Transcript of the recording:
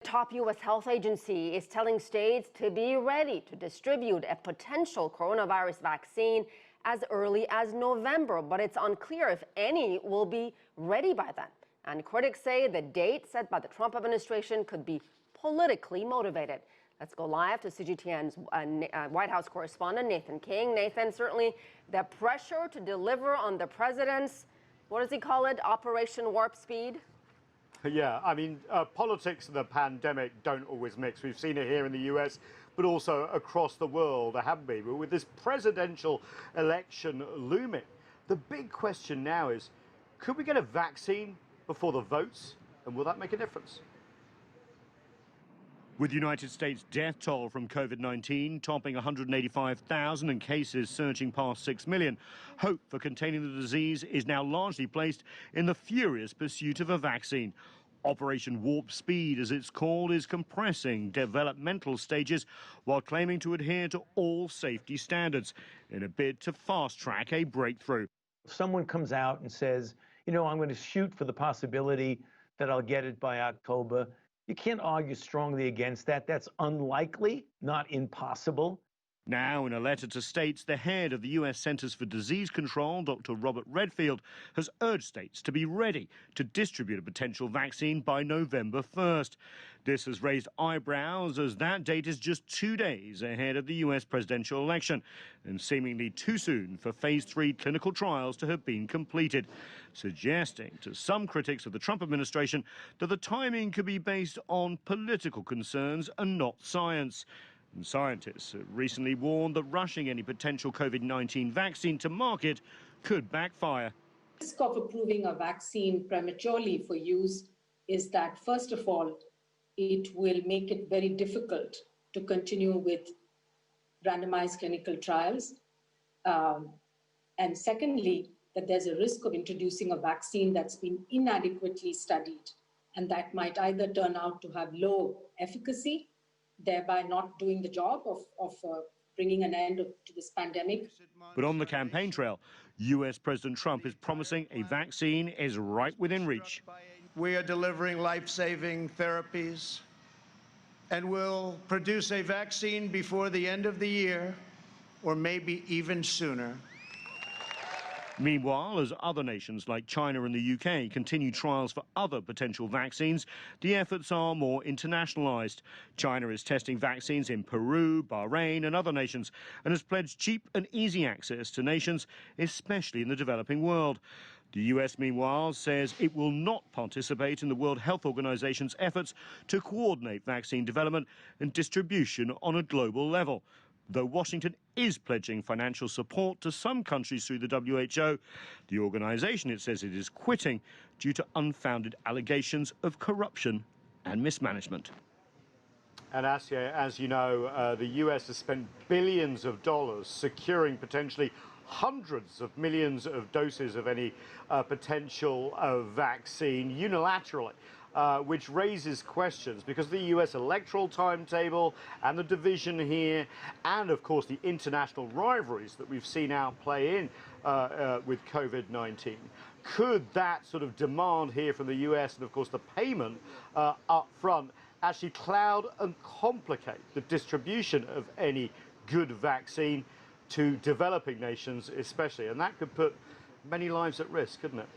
top U.S. health agency is telling states to be ready to distribute a potential coronavirus vaccine as early as November, but it's unclear if any will be ready by then. And critics say the date set by the Trump administration could be politically motivated. Let's go live to CGTN's White House correspondent, Nathan King. Nathan, certainly the pressure to deliver on the president's, what does he call it, Operation Warp Speed? Yeah, I mean, politics and the pandemic don't always mix. We've seen it here in the US, but also across the world, haven't we? But with this presidential election looming, the big question now is, could we get a vaccine before the votes? And will that make a difference? With the United States death toll from COVID-19 topping 185,000 and cases surging past 6 million, hope for containing the disease is now largely placed in the furious pursuit of a vaccine. Operation Warp Speed, as it's called, is compressing developmental stages while claiming to adhere to all safety standards in a bid to fast-track a breakthrough. If someone comes out and says, you know, I'm going to shoot for the possibility that I'll get it by October, you can't argue strongly against that. That's unlikely, not impossible. Now, in a letter to states, the head of the U.S. Centers for Disease Control, Dr. Robert Redfield, has urged states to be ready to distribute a potential vaccine by November 1st. This has raised eyebrows as that date is just 2 days ahead of the U.S. presidential election and seemingly too soon for Phase 3 clinical trials to have been completed, suggesting to some critics of the Trump administration that the timing could be based on political concerns and not science. And scientists have recently warned that rushing any potential COVID-19 vaccine to market could backfire. The risk of approving a vaccine prematurely for use is that, first of all, it will make it very difficult to continue with randomized clinical trials. And secondly, that there's a risk of introducing a vaccine that's been inadequately studied, and that might either turn out to have low efficacy, thereby not doing the job of bringing an end to this pandemic. But on the campaign trail, U.S. President Trump is promising a vaccine is right within reach. We are delivering life-saving therapies and will produce a vaccine before the end of the year, or maybe even sooner. Meanwhile, as other nations like China and the UK continue trials for other potential vaccines, the efforts are more internationalized. China is testing vaccines in Peru, Bahrain and other nations and has pledged cheap and easy access to nations, especially in the developing world. The US, meanwhile, says it will not participate in the World Health Organization's efforts to coordinate vaccine development and distribution on a global level. Though Washington is pledging financial support to some countries through the WHO, the organization, it says it is quitting due to unfounded allegations of corruption and mismanagement. And Asya, as you know, the US has spent billions of dollars securing potentially hundreds of millions of doses of any potential vaccine unilaterally. Which raises questions because of the US electoral timetable and the division here, and of course the international rivalries that we've seen now play in with COVID-19. Could that sort of demand here from the US and of course the payment up front actually cloud and complicate the distribution of any good vaccine to developing nations especially? And that could put many lives at risk, couldn't it?